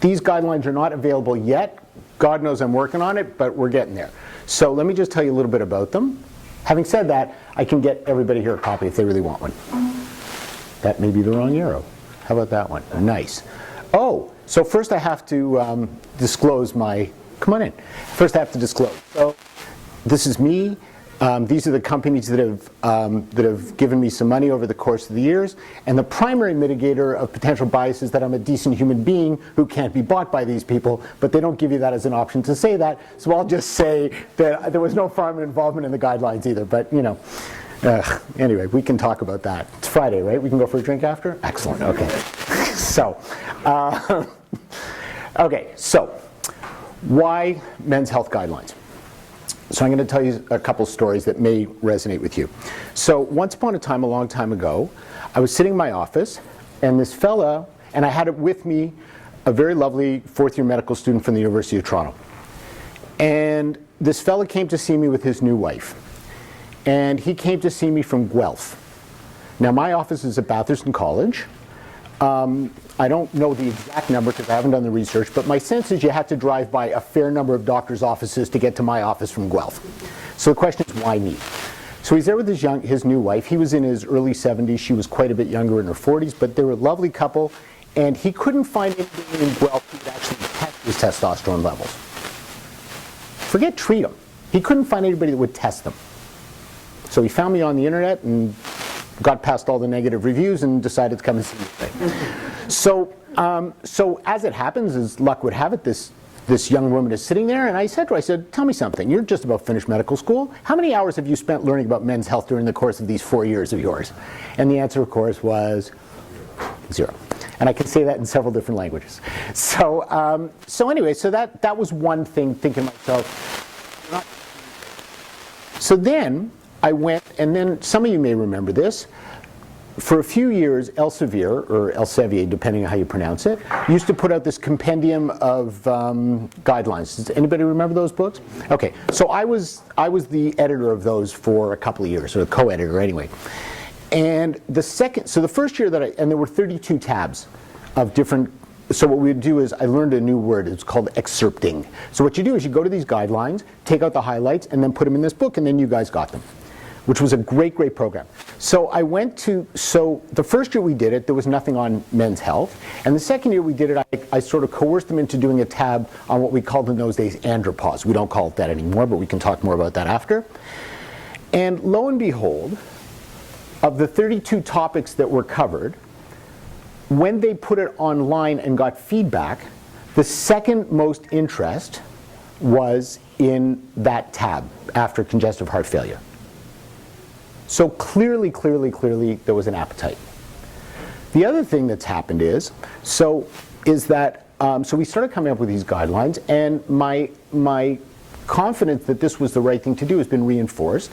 these guidelines are not available yet. God knows I'm working on it, but we're getting there. So let me just tell you a little bit about them. Having said that, I can get everybody here a copy if they really want one. That may be the wrong arrow. How about that one? Nice. Oh, so first I have to disclose my, come on in. First I have to disclose. So this is me. These are the companies that have given me some money over the course of the years. And the primary mitigator of potential bias is that I'm a decent human being who can't be bought by these people, but they don't give you that as an option to say that. So I'll just say that there was no farmer involvement in the guidelines either. But, you know, anyway, we can talk about that. It's Friday, right? We can go for a drink after? Excellent. Okay. So, why men's health guidelines? So I'm going to tell you a couple stories that may resonate with you. So once upon a time, a long time ago, I was sitting in my office, and this fella, and I had with me a very lovely fourth-year medical student from the University of Toronto. And this fella came to see me with his new wife. And he came to see me from Guelph. Now my office is at Bathurst College. I don't know the exact number because I haven't done the research, but my sense is you had to drive by a fair number of doctors' offices to get to my office from Guelph. So the question is, why me? So he's there with his new wife. He was in his early 70s. She was quite a bit younger, in her 40s, but they were a lovely couple, and he couldn't find anything in Guelph who could actually test his testosterone levels. Forget treat them. He couldn't find anybody that would test them. So he found me on the internet and got past all the negative reviews and decided to come and see me. So as it happens, as luck would have it, this young woman is sitting there, and I said to her, tell me something, you're just about finished medical school. How many hours have you spent learning about men's health during the course of these 4 years of yours? And the answer, of course, was 0. And I can say that in several different languages. So anyway, so that was one thing, thinking to myself. So then I went, and then some of you may remember this. For a few years, Elsevier, or Elsevier, depending on how you pronounce it, used to put out this compendium of guidelines. Does anybody remember those books? Okay, so I was the editor of those for a couple of years, or the co-editor anyway. And the first year and there were 32 tabs of different, so what we would do is I learned a new word, it's called excerpting. So what you do is you go to these guidelines, take out the highlights, and then put them in this book, and then you guys got them, which was a great, great program. So the first year we did it, there was nothing on men's health. And the second year we did it, I sort of coerced them into doing a tab on what we called in those days andropause. We don't call it that anymore, but we can talk more about that after. And lo and behold, of the 32 topics that were covered, when they put it online and got feedback, the second most interest was in that tab after congestive heart failure. So clearly, there was an appetite. The other thing that's happened is that we started coming up with these guidelines, and my confidence that this was the right thing to do has been reinforced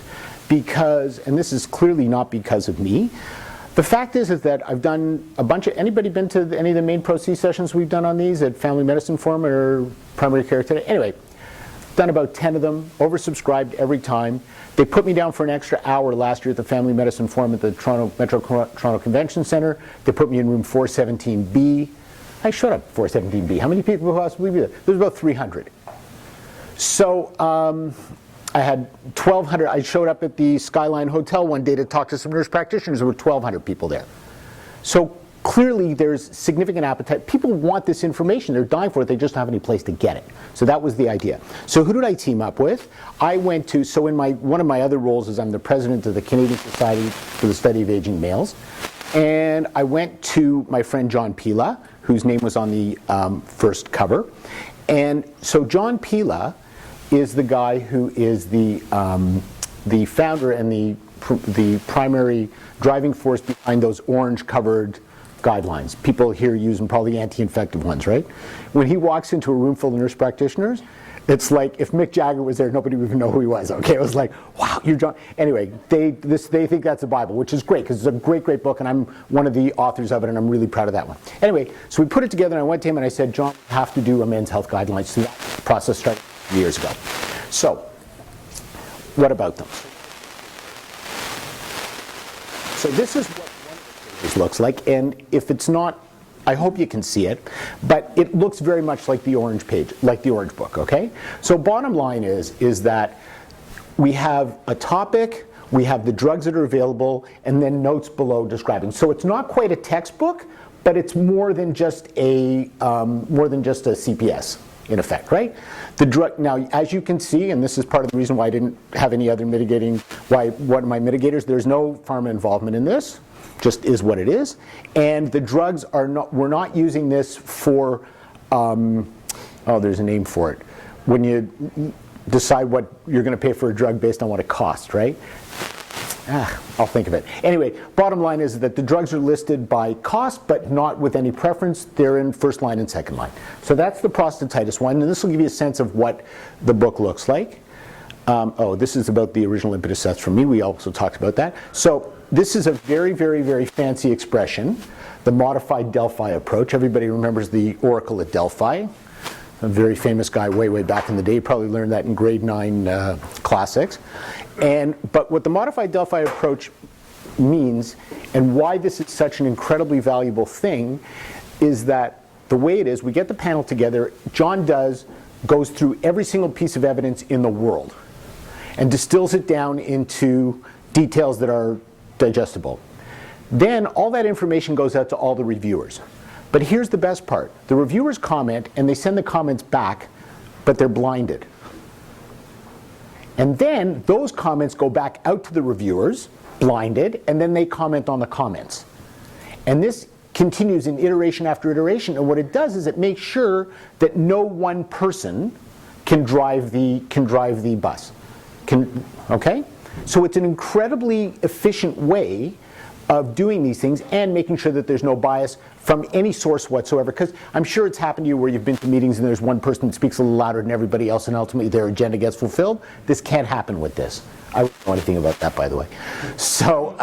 because, and this is clearly not because of me, the fact is that I've done a bunch of, anybody been to any of the main Pro-C sessions we've done on these at Family Medicine Forum or Primary Care Today? Anyway, done about 10 of them, oversubscribed every time. They put me down for an extra hour last year at the Family Medicine Forum at the Toronto Convention Center. They put me in room 417B. I showed up 417B. How many people possibly be there? There was about 300. So I had 1,200. I showed up at the Skyline Hotel one day to talk to some nurse practitioners. There were 1,200 people there. So clearly there's significant appetite. People want this information. They're dying for it. They just don't have any place to get it. So that was the idea. So who did I team up with? I went to, so in one of my other roles is I'm the president of the Canadian Society for the Study of Aging Males. And I went to my friend John Pila, whose name was on the first cover. And so John Pila is the guy who is the founder and the primary driving force behind those orange-covered guidelines. People here use them, probably anti-infective ones, right? When he walks into a room full of nurse practitioners, it's like if Mick Jagger was there, nobody would even know who he was, okay? It was like, wow, you're John. Anyway, they think that's the Bible, which is great, because it's a great, great book, and I'm one of the authors of it, and I'm really proud of that one. Anyway, so we put it together, and I went to him, and I said, John, we have to do a men's health guidelines. So that process started years ago. So, what about them? So this is what one of the pages looks like, and if it's not I hope you can see it, but it looks very much like the orange page, like the orange book, okay? So bottom line is that we have a topic, we have the drugs that are available, and then notes below describing. So it's not quite a textbook, but it's more than just a CPS in effect, right? The drug, now as you can see, and this is part of the reason why I didn't have any other mitigating, what are my mitigators? There's no pharma involvement in this, just is what it is. And the drugs are not, we're not using this for, oh, there's a name for it. When you decide what you're going to pay for a drug based on what it costs, right? I'll think of it. Anyway, bottom line is that the drugs are listed by cost, but not with any preference. They're in first line and second line. So that's the prostatitis one, and this will give you a sense of what the book looks like. Oh, this is about the original impetus that's from me. We also talked about that. So this is a very, very, very fancy expression, the modified Delphi approach. Everybody remembers the oracle at Delphi. A very famous guy way, way back in the day. Probably learned that in grade 9 classics. But what the modified Delphi approach means, and why this is such an incredibly valuable thing, is that the way it is, we get the panel together, John goes through every single piece of evidence in the world and distills it down into details that are digestible. Then all that information goes out to all the reviewers. But here's the best part. The reviewers comment, and they send the comments back, but they're blinded. And then those comments go back out to the reviewers, blinded, and then they comment on the comments. And this continues in iteration after iteration, and what it does is it makes sure that no one person can drive the bus. Okay? So it's an incredibly efficient way of doing these things and making sure that there's no bias from any source whatsoever, because I'm sure it's happened to you where you've been to meetings and there's one person that speaks a little louder than everybody else and ultimately their agenda gets fulfilled. This can't happen with this. I don't know anything about that, by the way. So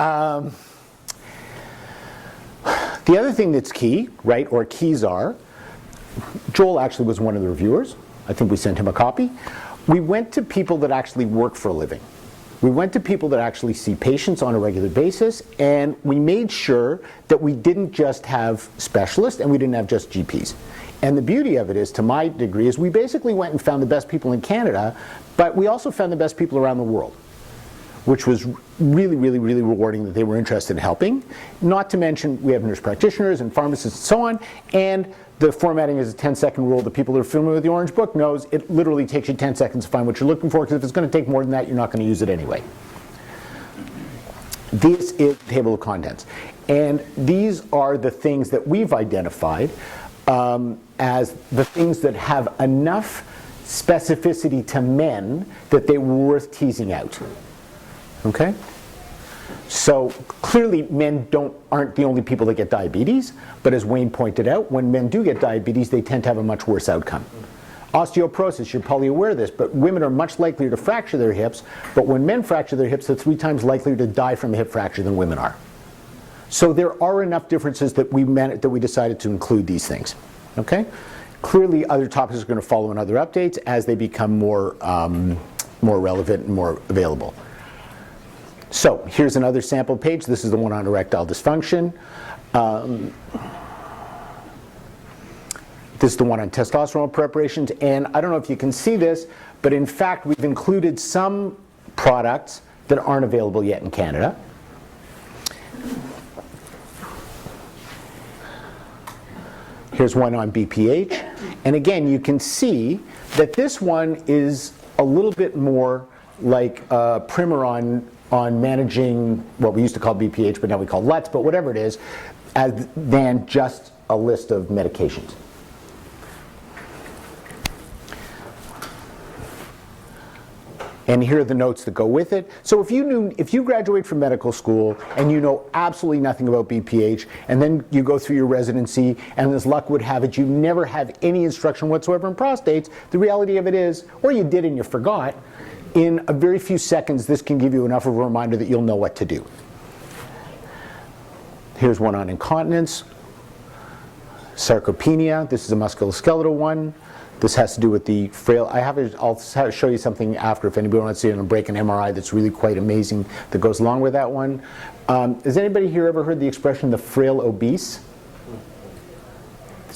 the other thing that's key, right, or keys are, Joel actually was one of the reviewers. I think we sent him a copy. We went to people that actually work for a living. We went to people that actually see patients on a regular basis, and we made sure that we didn't just have specialists and we didn't have just GPs. And the beauty of it is, to my degree, is we basically went and found the best people in Canada, but we also found the best people around the world, which was really, really, really rewarding that they were interested in helping. Not to mention, we have nurse practitioners and pharmacists and so on, and the formatting is a 10-second rule. The people that are familiar with the Orange Book knows it literally takes you 10 seconds to find what you're looking for, because if it's going to take more than that, you're not going to use it anyway. This is the table of contents. And these are the things that we've identified as the things that have enough specificity to men that they were worth teasing out. Okay? So clearly men aren't the only people that get diabetes, but as Wayne pointed out, when men do get diabetes, they tend to have a much worse outcome. Osteoporosis, you're probably aware of this, but women are much likelier to fracture their hips, but when men fracture their hips, they're 3 times likelier to die from a hip fracture than women are. So there are enough differences that we decided to include these things. Okay? Clearly other topics are going to follow in other updates as they become more relevant and more available. So here's another sample page. This is the one on erectile dysfunction. This is the one on testosterone preparations. And I don't know if you can see this, but in fact we've included some products that aren't available yet in Canada. Here's one on BPH. And again, you can see that this one is a little bit more like a primer on managing what we used to call BPH, but now we call LUTs, but whatever it is, than just a list of medications. And here are the notes that go with it. So if you graduate from medical school and you know absolutely nothing about BPH, and then you go through your residency, and as luck would have it, you never have any instruction whatsoever in prostates, the reality of it is, or you did and you forgot, in a very few seconds this can give you enough of a reminder that you'll know what to do. Here's one on incontinence. Sarcopenia, this is a musculoskeletal one. This has to do with the frail. I'll show you something after if anybody wants to see it on a break, an MRI that's really quite amazing that goes along with that one. Has anybody here ever heard the expression the frail obese?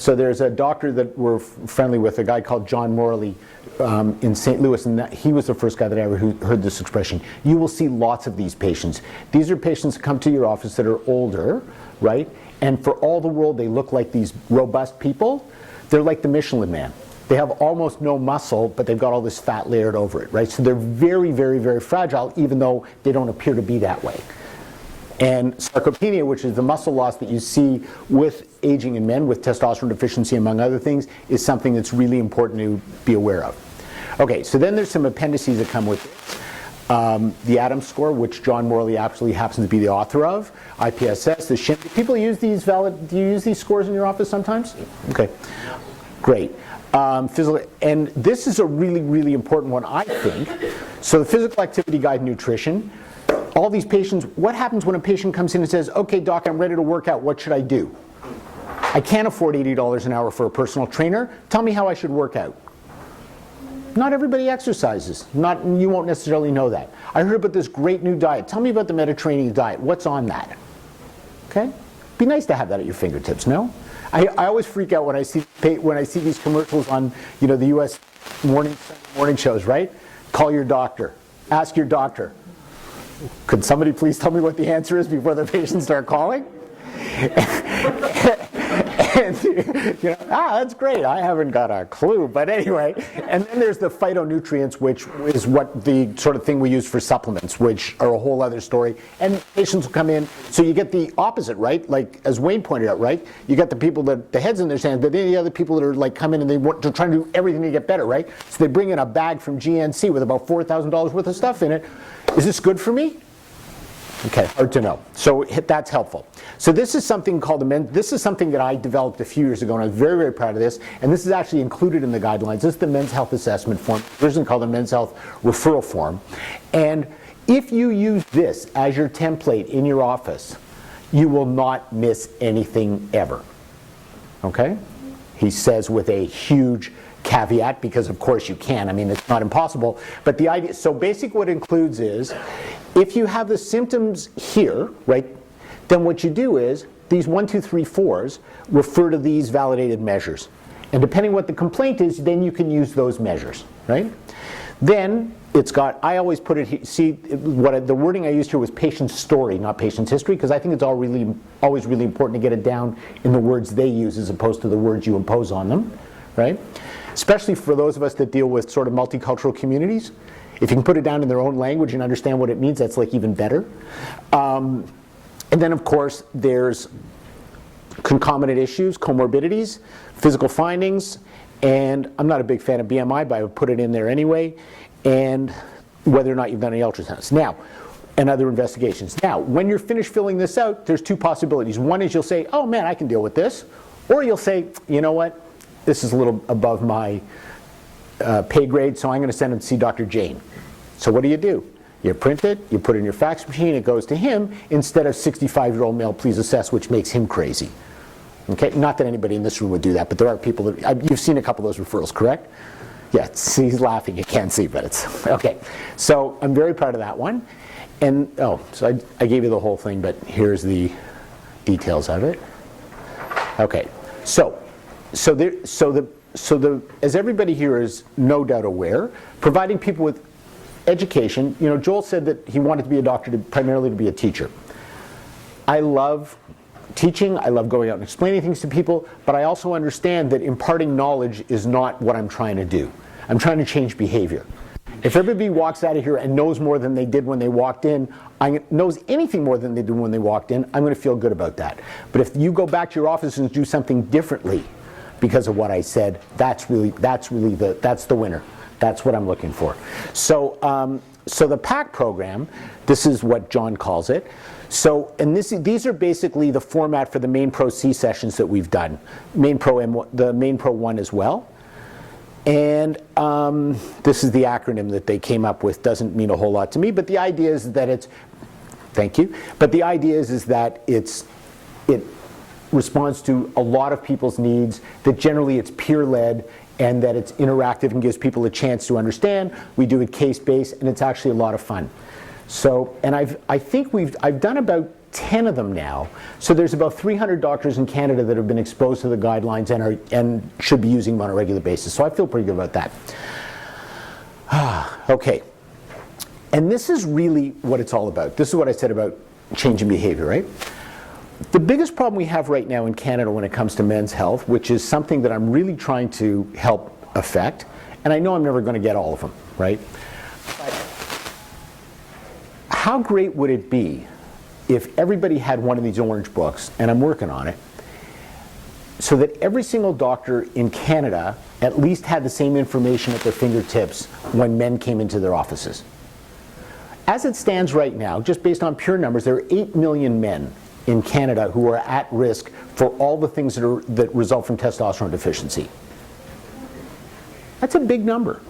So there's a doctor that we're friendly with, a guy called John Morley in St. Louis, and he was the first guy that I ever heard this expression. You will see lots of these patients. These are patients that come to your office that are older, right? And for all the world, they look like these robust people. They're like the Michelin Man. They have almost no muscle, but they've got all this fat layered over it, right? So they're very, very, very fragile, even though they don't appear to be that way. And sarcopenia, which is the muscle loss that you see with aging in men, with testosterone deficiency, among other things, is something that's really important to be aware of. Okay, so then there's some appendices that come with it. The Adams score, which John Morley absolutely happens to be the author of, IPSS, the SHIM. Do people use these do you use these scores in your office sometimes? Okay, great. Physical, and this is a really, really important one, I think. So the Physical Activity Guide Nutrition. All these patients, what happens when a patient comes in and says, okay, doc, I'm ready to work out, what should I do? I can't afford $80 an hour for a personal trainer. Tell me how I should work out. Not everybody exercises. You won't necessarily know that. I heard about this great new diet. Tell me about the Mediterranean diet. What's on that? Okay? Be nice to have that at your fingertips, no? I always freak out when I see these commercials on the U.S. morning shows, right? Call your doctor. Ask your doctor. Could somebody please tell me what the answer is before the patients start calling? And, that's great. I haven't got a clue. But anyway, and then there's the phytonutrients, which is what the sort of thing we use for supplements, which are a whole other story. And patients will come in, so you get the opposite, right? Like, as Wayne pointed out, right? You got the people that the heads in their hands, but then the other people that are like come in and they're trying to do everything to get better, right? So they bring in a bag from GNC with about $4,000 worth of stuff in it. Is this good for me? Okay, hard to know. So that's helpful. So this is something called this is something that I developed a few years ago, and I was very, very proud of this. And this is actually included in the guidelines. This is the Men's Health Assessment Form, originally called the Men's Health Referral Form. And if you use this as your template in your office, you will not miss anything ever. Okay? He says with a huge caveat, because of course you can. I mean, it's not impossible. But the idea, so basically what it includes is, if you have the symptoms here, right, then what you do is, these 1, 2, 3, 4s refer to these validated measures. And depending what the complaint is, then you can use those measures, right? Then it's got, I always put it here, see, the wording I used here was patient's story, not patient's history, because I think it's always really important to get it down in the words they use as opposed to the words you impose on them, right? Especially for those of us that deal with sort of multicultural communities. If you can put it down in their own language and understand what it means, that's like even better. And then of course there's concomitant issues, comorbidities, physical findings, and I'm not a big fan of BMI, but I would put it in there anyway, and whether or not you've done any ultrasounds. Now, and other investigations. Now, when you're finished filling this out, there's two possibilities. One is you'll say, oh man, I can deal with this. Or you'll say, you know what, this is a little above my pay grade, so I'm going to send him to see Dr. Jane. So what do? You print it, you put it in your fax machine, it goes to him, instead of 65-year-old male, please assess, which makes him crazy. Okay, not that anybody in this room would do that, but there are people that, you've seen a couple of those referrals, correct? Yeah, he's laughing, you can't see, but it's, okay. So I'm very proud of that one. And, so I gave you the whole thing, but here's the details of it. Okay, as everybody here is no doubt aware, providing people with education, Joel said that he wanted to be a doctor primarily to be a teacher. I love teaching, I love going out and explaining things to people, but I also understand that imparting knowledge is not what I'm trying to do. I'm trying to change behavior. If everybody walks out of here and knows more than they did when they walked in, knows anything more than they did when they walked in, I'm going to feel good about that. But if you go back to your office and do something differently because of what I said, that's the winner. That's what I'm looking for. So, so the PAC program, this is what John calls it. So, and these are basically the format for the Main Pro C sessions that we've done, Main Pro M, the Main Pro 1 as well. And this is the acronym that they came up with. Doesn't mean a whole lot to me, but the idea is that it's, thank you. But the idea is that it responds to a lot of people's needs. That generally it's peer-led, and that it's interactive and gives people a chance to understand. We do it case-based, and it's actually a lot of fun. So, and I've done about 10 of them now. So there's about 300 doctors in Canada that have been exposed to the guidelines and should be using them on a regular basis. So I feel pretty good about that. Okay. And this is really what it's all about. This is what I said about changing behavior, right? The biggest problem we have right now in Canada when it comes to men's health, which is something that I'm really trying to help affect, and I know I'm never going to get all of them, right? But how great would it be if everybody had one of these orange books, and I'm working on it, so that every single doctor in Canada at least had the same information at their fingertips when men came into their offices. As it stands right now, just based on pure numbers, there are 8 million men in Canada who are at risk for all the things that result from testosterone deficiency. That's a big number.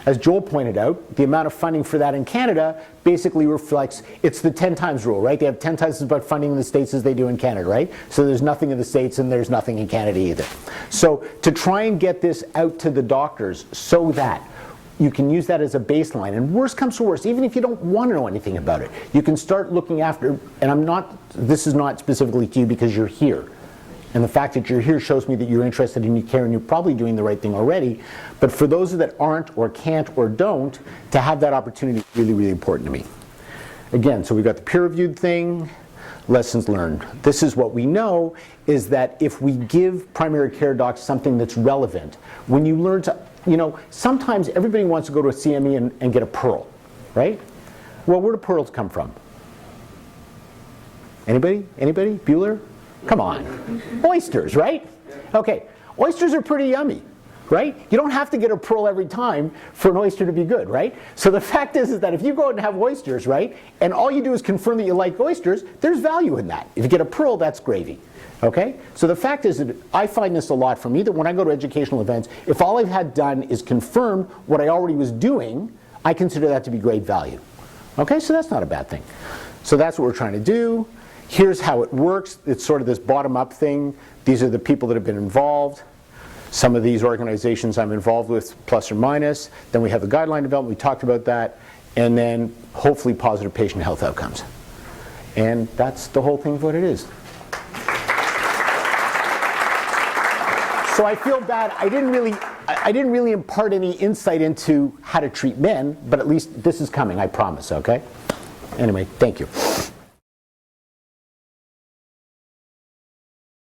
As Joel pointed out, the amount of funding for that in Canada basically reflects, it's the 10 times rule, right? They have 10 times as much funding in the States as they do in Canada, right? So there's nothing in the States and there's nothing in Canada either. So to try and get this out to the doctors so that you can use that as a baseline, and worst comes to worst, even if you don't want to know anything about it, you can start looking after, and this is not specifically to you because you're here. And the fact that you're here shows me that you're interested and you care and you're probably doing the right thing already. But for those that aren't or can't or don't, to have that opportunity is really, really important to me. Again, so we've got the peer-reviewed thing, lessons learned. This is what we know, is that if we give primary care docs something that's relevant, when you learn to, sometimes everybody wants to go to a CME and get a pearl, right? Well, where do pearls come from? Anybody? Anybody? Bueller? Come on. Oysters, right? Okay. Oysters are pretty yummy, right? You don't have to get a pearl every time for an oyster to be good, right? So the fact is that if you go out and have oysters, right, and all you do is confirm that you like oysters, there's value in that. If you get a pearl, that's gravy. Okay? So the fact is that I find this a lot from me, that when I go to educational events, if all I've had done is confirm what I already was doing, I consider that to be great value. Okay? So that's not a bad thing. So that's what we're trying to do. Here's how it works. It's sort of this bottom-up thing. These are the people that have been involved. Some of these organizations I'm involved with, plus or minus. Then we have the guideline development. We talked about that. And then hopefully positive patient health outcomes. And that's the whole thing of what it is. So I feel bad. I didn't really impart any insight into how to treat men, but at least this is coming, I promise, okay? Anyway, thank you.